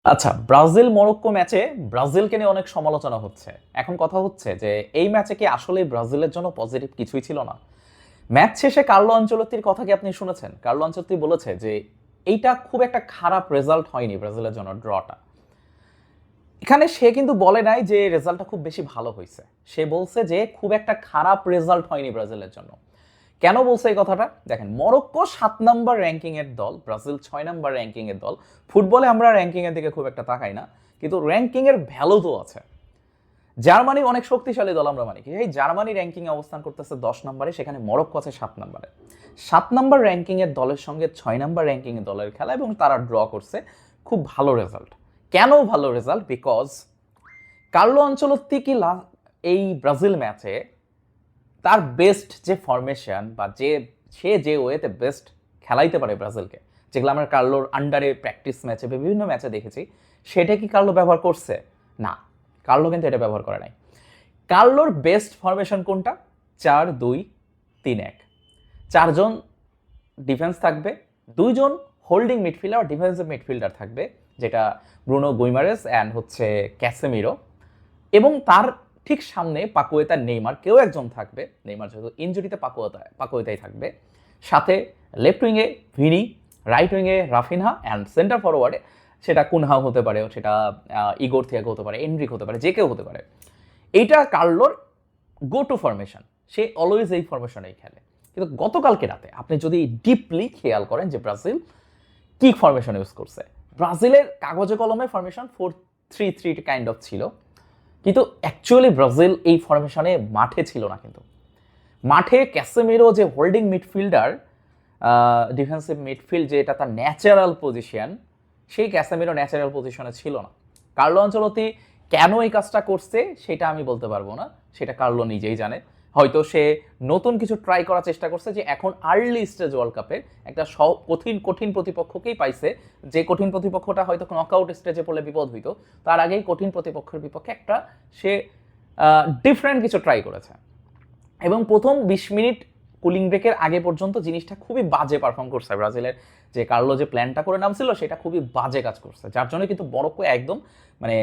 আচ্ছা, Brazil Morocco ম্যাচে ব্রাজিলকে নিয়ে অনেক সমালোচনা হচ্ছে। এখন কথা হচ্ছে যে এই ম্যাচে কি আসলেই ব্রাজিলের জন্য পজিটিভ কিছুই ছিল না? ম্যাচ শেষে কার্লো আনচেলত্তির কথা কি আপনি শুনেছেন? কার্লো আনচেলত্তি বলেছে যে এইটা খুব একটা খারাপ রেজাল্ট হয়নি ব্রাজিলের জন্য ড্রটা। এখানে সে কিন্তু বলে নাই যে রেজাল্টটা খুব বেশি ভালো হয়েছে। সে বলছে যে খুব একটা খারাপ রেজাল্ট হয়নি ব্রাজিলের জন্য। কেন বলছে এই কথাটা? দেখেন, মরক্কো ৭ নাম্বার র্যাঙ্কিং এর দল, ব্রাজিল ৬ নাম্বার র্যাঙ্কিং এর দল। ফুটবলে আমরা র্যাঙ্কিং এর দিকে খুব একটা তাকাই না, কিন্তু র্যাঙ্কিং এর ভ্যালু তো আছে। জার্মানি অনেক শক্তিশালী দল আমরা মানি, কি এই জার্মানি র্যাঙ্কিং এ অবস্থান করতেছে ১০ নম্বরে, সেখানে মরক্কো আছে ৭ নম্বরে। ৭ নাম্বার র্যাঙ্কিং এর দলের সঙ্গে ৬ নাম্বার র্যাঙ্কিং এর দলের খেলা এবং তারা ড্র করছে। খুব ভালো রেজাল্ট। কেন ভালো রেজাল্ট? বিকজ কার্লো আনচেলত্তি কি এই ব্রাজিল ম্যাচে তার বেস্ট যে ফরমেশন বা সে যে ওয়েতে বেস্ট খেলাইতে পারে ব্রাজিলকে, যেগুলো আমরা কার্লোর আন্ডারে প্র্যাকটিস ম্যাচে বিভিন্ন ম্যাচে দেখেছি, সেটা কি কার্লো ব্যবহার করছে? না, কার্লো কিন্তু এটা ব্যবহার করে নাই। কার্লোর বেস্ট ফরমেশন কোনটা? ৪-২-৩-১। ৪জন ডিফেন্স থাকবে, ২জন হোল্ডিং মিডফিল্ডার, ডিফেন্সিভ মিডফিল্ডার থাকবে, যেটা ব্রুনো গুইমারেস অ্যান্ড হচ্ছে ক্যাসেমিরো, এবং তার ঠিক সামনে পাকুয়েতা, নেইমার কেউ একজন থাকবে। নেইমার যেহেতু ইনজুরিতে পাকুয়েতাই থাকবে। সাথে লেফট উইংয়ে ভিনি, রাইট উইংয়ে রাফিনহা, অ্যান্ড সেন্টার ফরওয়ার্ডে সেটা কুনহাও হতে পারে, সেটা ইগোর থিয়াগো হতে পারে, এনরিক হতে পারে, যে কেউ হতে পারে। এইটা কার্লোর গো টু ফরমেশন। সে অলওয়েজ এই ফরমেশনেই খেলে। কিন্তু গতকালকে রাতে আপনি যদি ডিপলি খেয়াল করেন যে ব্রাজিল কি ফরমেশন ইউজ করছে, ব্রাজিলের কাগজে কলমে ফরমেশন 4-3-3 কাইন্ড অফ ছিল, কিন্তু অ্যাকচুয়ালি ব্রাজিল এই ফরমেশনে মাঠে ছিল না। কিন্তু মাঠে ক্যাসেমিরো যে হোল্ডিং মিডফিল্ডার, ডিফেন্সিভ মিডফিল্ড, যে এটা তার ন্যাচারাল পজিশন, সেই ক্যাসেমিরো ন্যাচারাল পজিশনে ছিল না। কার্লো আনচেলত্তি কেন এই কাজটা করছে সেটা আমি বলতে পারবো না, সেটা কার্লো নিজেই জানে। হয়তো সে নতুন কিছু ট্রাই করার চেষ্টা করছে, যে এখন আর্লি স্টেজ ওয়ার্ল্ড কাপে একটা কঠিন কঠিন প্রতিপক্ষকেই পাইছে, যে কঠিন প্রতিপক্ষটা হয়তো নকআউট স্টেজে পড়লে বিপদ হইতো, তার আগেই কঠিন প্রতিপক্ষের বিপক্ষে একটা সে ডিফারেন্ট কিছু ট্রাই করেছে। এবং প্রথম ২০ মিনিট কুলিং ব্রেকের আগে পর্যন্ত জিনিসটা খুবই বাজে পারফর্ম করছে ব্রাজিলের। যে কার্লো যে প্ল্যানটা করে নামছিল সেটা খুবই বাজে কাজ করছে, যার জন্য কিন্তু মরক্কো একদম মানে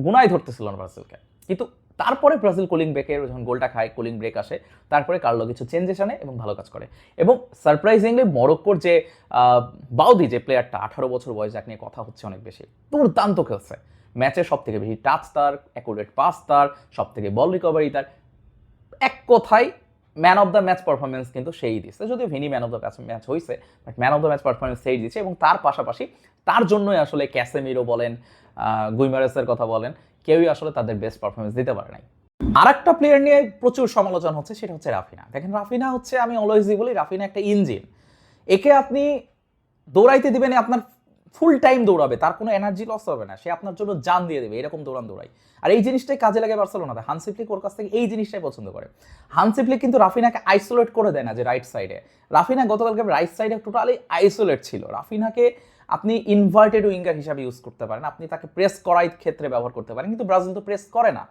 গুনায় ধরতেছিল না ব্রাজিলকে। কিন্তু তারপরে ব্রাজিল কুলিং ব্রেকে যখন গোলটা খায়, কুলিং ব্রেক আসে, তারপরে কার্লো কিছু চেঞ্জেস আনে এবং ভালো কাজ করে। এবং সারপ্রাইজিংলি মরক্কোর যে বাউদি যে প্লেয়ারটা ১৮ বছর বয়স, যাকে নিয়ে কথা হচ্ছে অনেক বেশি, দুর্দান্ত খেলছে। ম্যাচে সব থেকে বেশি টাচ তার, অ্যাকুরেট পাস তার, সব থেকে বল রিকভারি তার। এক কথায় man of the match performance কিন্তু সেই দিচ্ছে, যদিও Vini man of the match হয়েছে, but man of the match performance সেই দিচ্ছে। এবং তার পাশাপাশি তার জন্যই আসলে ক্যাসেমিরো বলেন, গুইমারেসের কথা বলেন, কেউই আসলে তাদের বেস্ট পারফরমেন্স দিতে পারে নাই। আর একটা প্লেয়ার নিয়ে প্রচুর সমালোচনা হচ্ছে, সেটা হচ্ছে রাফিনা। দেখেন, রাফিনা হচ্ছে, আমি অলওয়েজই বলি, রাফিনা একটা ইঞ্জিন। একে আপনি দৌড়াইতে দিবেন, আপনার ফুল টাইম দৌড়াবে, তার কোনো এনার্জি লস হবে না, সে আপনার জন্য জান দিয়ে দেবে, এরকম দৌড়াই। আর এই জিনিসটাই কাজে লাগে বার্সেলোনাতে। হানসি ফ্লিক ওর কাছ থেকে এই জিনিসটাই পছন্দ করে। হানসি ফ্লিক কিন্তু রাফিনাকে আইসোলেট করে দেয় না, যে রাইট সাইডে রাফিনা গতকালকে রাইট সাইডে টোটালি আইসোলেট ছিল। রাফিনাকে আপনি ইনভার্টেড উইঙ্গার হিসাবে ইউজ করতে পারেন, আপনি তাকে প্রেস করার ক্ষেত্রে ব্যবহার করতে পারেন, কিন্তু ব্রাজিল তো প্রেস করে না।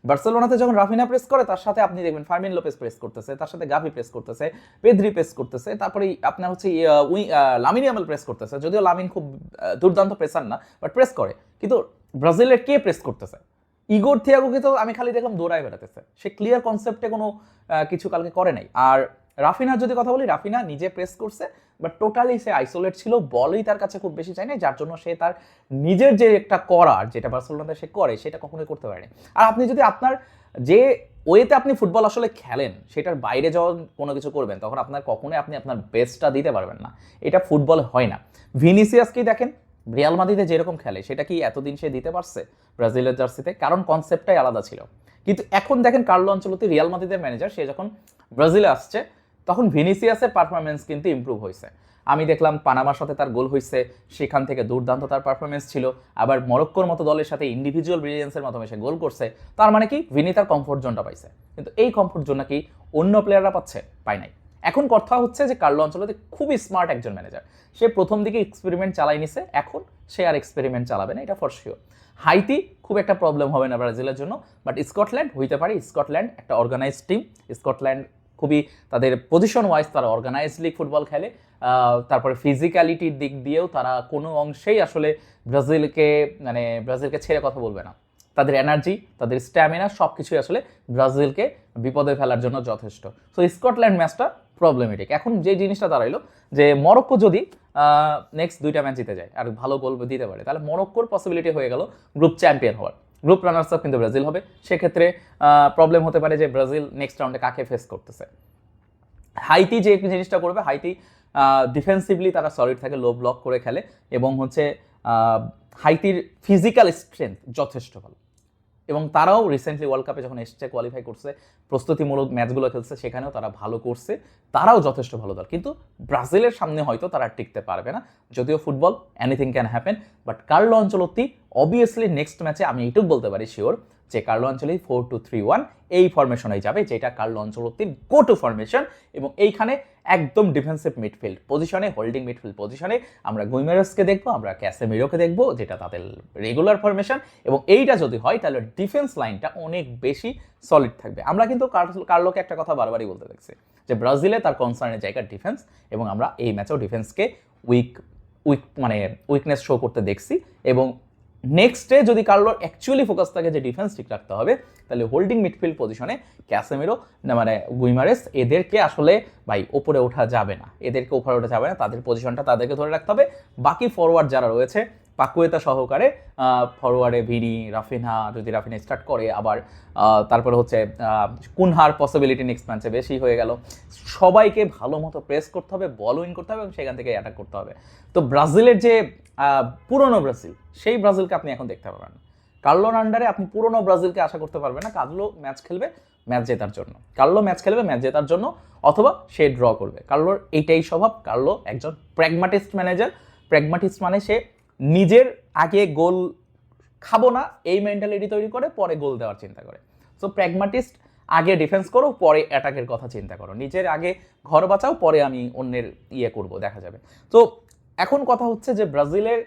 বার্সেলোনাতে যখন রাফিনা প্রেস করে, তার সাথে আপনি দেখবেন ফার্মিন লোপেস প্রেস করতেছে, তার সাথে গাভি প্রেস করতেছে, পেদ্রি প্রেস করতেছে, তারপরে আপনার হচ্ছে লামিন ইয়ামাল প্রেস করতেছে। যদিও লামিন খুব দুর্দান্ত প্রেসার না, বাট প্রেস করে। কিন্তু ব্রাজিলের কে প্রেস করতেছে? ইগোর থিয়াগোকে তো আমি খালি দেখলাম দৌড়ায় বেড়াতেছে, সে ক্লিয়ার কনসেপ্টে কোনো কিছু কালকে করে নাই। আর রাফিনার যদি কথা বলি, রাফিনা নিজে প্রেস করছে, বাট টোটালি সে আইসোলেট ছিল, বলই তার কাছে খুব বেশি চাই না, যার জন্য সে তার নিজের যে একটা করার, যেটা বার্সেলোনাতে সে করে, সেটা কখনোই করতে পারেনি। আর আপনি যদি আপনার যে ওয়েতে আপনি ফুটবল আসলে খেলেন, সেটার বাইরে যখন কোনো কিছু করবেন, তখন আপনার কখনোই আপনি আপনার বেস্টটা দিতে পারবেন না। এটা ফুটবল হয় না। ভিনিসিয়াসকেই দেখেন, রিয়াল মাদ্রিদে যেরকম খেলে, সেটা কি এতদিন সে দিতে পারছে ব্রাজিলের জার্সিতে? কারণ কনসেপ্টটাই আলাদা ছিল। কিন্তু এখন দেখেন, কার্লো আনচেলত্তি রিয়াল মাদ্রিদের ম্যানেজার, সে যখন ব্রাজিলে আসছে, তখন ভিনিসিয়াসের পারফরমেন্স কিন্তু ইমপ্রুভ হয়েছে। আমি দেখলাম পানামার সাথে তার গোল হয়েছে, সেখান থেকে দুর্দান্ত তার পারফরমেন্স ছিল। আবার মরক্কোর মতো দলের সাথে ইন্ডিভিজুয়াল ব্রিলিয়েন্সের মাধ্যমে সে গোল করছে। তার মানে কি, ভিনি তার কমফোর্ট জোনটা পাইছে। কিন্তু এই কমফোর্ট জোন নাকি অন্য প্লেয়াররা পাচ্ছে? পায় নাই। এখন কথা হচ্ছে যে কার্লো আনচেলত্তি খুবই স্মার্ট একজন ম্যানেজার। সে প্রথম দিকে এক্সপেরিমেন্ট চালাই নিছে, এখন সে আর এক্সপেরিমেন্ট চালাবে না, এটা ফর শিওর। হাইতি খুব একটা প্রবলেম হবে না ব্রাজিলের জন্য, বাট স্কটল্যান্ড হইতে পারে। স্কটল্যান্ড একটা অর্গানাইজড টিম, স্কটল্যান্ড খুবই তাদের পজিশন ওয়াইজ তারা অর্গানাইজলি ফুটবল খেলে, তারপরে ফিজিক্যালিটির দিক দিয়েও তারা কোনো অংশেই আসলে ব্রাজিলকে ছেড়ে কথা বলবে না। তাদের এনার্জি, তাদের স্ট্যামিনা সব কিছুই আসলে ব্রাজিলকে বিপদে ফেলার জন্য যথেষ্ট। সো স্কটল্যান্ড ম্যাচটা প্রবলেমেটিক। এখন যে জিনিসটা দাঁড়াইলো যে মরক্কো যদি নেক্সট 2টা ম্যাচ জিতে যায় আর ভালো গোল দিতে পারে, তাহলে মরক্কোর পসিবিলিটি হয়ে গেল গ্রুপ চ্যাম্পিয়ন হওয়ার। গ্রুপ রানার্স আপ কিন্তু ব্রাজিল হবে। সেক্ষেত্রে প্রবলেম হতে পারে যে ব্রাজিল নেক্সট রাউন্ডে কাকে ফেস করতেছে। হাইতি যে জিনিসটা করবে, হাইতি ডিফেন্সিভলি তারা সলিড থাকে, লো ব্লক করে খেলে এবং হচ্ছে হাইতির ফিজিক্যাল স্ট্রেংথ যথেষ্ট ভালো এবং তারাও রিসেন্টলি ওয়ার্ল্ড কাপে যখন এসছে কোয়ালিফাই করছে, প্রস্তুতিমূলক ম্যাচগুলো খেলছে, সেখানেও তারা ভালো করছে, তারাও যথেষ্ট ভালো দল। কিন্তু ব্রাজিলের সামনে হয়তো তারা টিকতে পারবে না, যদিও football anything can happen. But Carlo Ancelotti obviously next ম্যাচে আমি এইটুকু বলতে পারি শিওর যে কার্লো আনচেলত্তি 4-2-3-1 এই ফরমেশনেই যাবে, যেটা কার্লো আনচেলত্তির গো টু ফরমেশন। এবং এইখানে একদম ডিফেন্সিভ মিডফিল্ড পজিশনে, হোল্ডিং মিডফিল্ড পজিশনে আমরা গুইমারেসকে দেখবো, আমরা ক্যাসেমিরোকে দেখবো, যেটা তাদের রেগুলার ফরমেশন। এবং এইটা যদি হয় তাহলে ডিফেন্স লাইনটা অনেক বেশি সলিড থাকবে। আমরা কিন্তু কার্লোকে একটা কথা বারবারই বলতে দেখছি যে ব্রাজিলে তার কনসার্নের জায়গা ডিফেন্স, এবং আমরা এই ম্যাচেও ডিফেন্সকে উইকনেস শো করতে দেখছি। এবং নেক্সটে যদি কার্লোর অ্যাকচুয়ালি ফোকাস থাকে যে ডিফেন্স ঠিক রাখতে হবে, তাহলে হোল্ডিং মিডফিল্ড পজিশনে ক্যাসেমিরো গুইমারেস এদেরকে আসলে ওপরে ওঠা যাবে না, তাদের পজিশনটা তাদেরকে ধরে রাখতে হবে। বাকি ফরওয়ার্ড যারা রয়েছে পাকুয়েতা সহকারে, ফরওয়ার্ডে ভিনি, রাফিনহা, যদি রাফিনহা স্টার্ট করে আবার তারপরে হচ্ছে কুনহার পসিবিলিটি নেক্সট ম্যাচে বেশি হয়ে গেল। সবাইকে ভালো মতো প্রেস করতে হবে, বল উইন করতে হবে এবং সেখান থেকে অ্যাটাক করতে হবে। তো ব্রাজিলের যে পুরনো ব্রাজিল, সেই ব্রাজিলকে আপনি এখন দেখতে পারবেন না। কার্লোর আন্ডারে আপনি পুরনো ব্রাজিলকে আশা করতে পারবেন না। কার্লো ম্যাচ খেলবে ম্যাচ জেতার জন্য, অথবা সে ড্র করবে। কার্লোর এইটাই স্বভাব। কার্লো একজন প্র্যাগমাটিস্ট ম্যানেজার। প্র্যাগমাটিস্ট মানে সে নিজের আগে গোল খাবো না এই মেন্টালিটি তৈরি করে, পরে গোল দেওয়ার চিন্তা করে। সো প্র্যাগমাটিস্ট, আগে ডিফেন্স করো, পরে অ্যাটাকের কথা চিন্তা করো। নিজের আগে ঘর বাঁচাও, পরে আমি অন্যের করব, দেখা যাবে। তো এখন কথা হচ্ছে যে ব্রাজিলের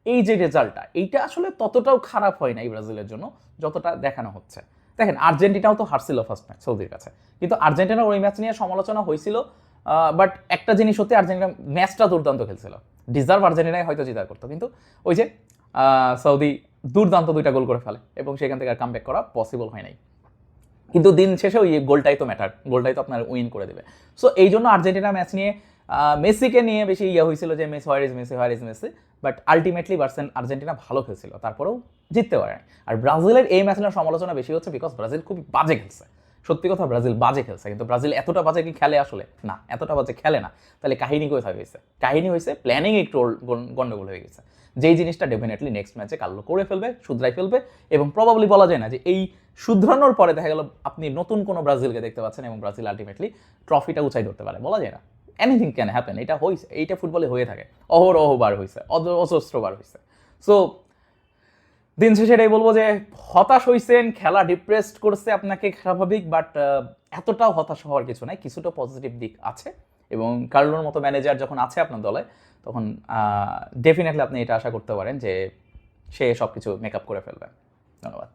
এই যে রেজাল্টটা, এইটা আসলে ততটাও খারাপ হয় নাই ব্রাজিলের জন্য যতটা দেখানো হচ্ছে। দেখেন, আর্জেন্টিনাও তো হারছিল ফার্স্ট ম্যাচ সৌদির কাছে, কিন্তু আর্জেন্টিনার ওই ম্যাচ নিয়ে সমালোচনা হয়েছিল। বাট একটা জিনিস সত্যি, আর্জেন্টিনা ম্যাচটা দুর্দান্ত খেলছিল, ডিজার্ভ আর্জেন্টিনায় হয়তো জিতার করতো, কিন্তু ওই যে সৌদি দুর্দান্ত 2টা গোল করে ফেলে এবং সেখান থেকে আর কামব্যাক করা পসিবল হয় নাই। কিন্তু দিন শেষে ওই গোলটাই তো ম্যাটার, গোলটাই তো আপনার উইন করে দেবে। সো এই জন্য আর্জেন্টিনা ম্যাচ নিয়ে মেসিকে নিয়ে বেশি হয়েছিল যে মেসি, বাট আলটিমেটলি আর্জেন্টিনা ভালো খেলছিল, তারপরেও জিততে পারে। আর ব্রাজিলের এই ম্যাচ নিয়ে সমালোচনা বেশি হচ্ছে বিকজ ব্রাজিল খুবই বাজে খেলছে। সত্যি কথা, ব্রাজিল বাজে খেলছে, কিন্তু ব্রাজিল এতটা বাজে কি খেলে আসলে? না, এতটা বাজে খেলে না। তাহলে কাহিনী কোথায় হয়েছে? কাহিনী হয়েছে প্ল্যানিং একটু গন্ডগোল হয়ে গেছে, যেই জিনিসটা ডেফিনেটলি নেক্সট ম্যাচে কার্লো করে ফেলবে, শুধরাই ফেলবে। এবং প্রবাবলি বলা যায় না যে এই শুধরানোর পরে দেখা গেল আপনি নতুন কোনো ব্রাজিলকে দেখতে পাচ্ছেন এবং ব্রাজিল আলটিমেটলি ট্রফিটা উঁচাই ধরতে পারে, বলা যায় না। এনিথিং ক্যান হ্যাপেন, এটা হয়েছে, এইটা ফুটবলে হয়ে থাকে, অহরহবার হয়েছে, অজস্রবার হয়েছে। সো দিন শেষে এটাই বলবো যে হতাশ হয়েছেন, খেলা ডিপ্রেসড করছে আপনাকে, স্বাভাবিক। বাট এতটাও হতাশ হওয়ার কিছু নাই, কিছুটা পজিটিভ দিক আছে। এবং কার্লোর মতো ম্যানেজার যখন আছে আপনার দলে, তখন ডেফিনেটলি আপনি এটা আশা করতে পারেন যে সে সব কিছু মেকআপ করে ফেলবে। ধন্যবাদ।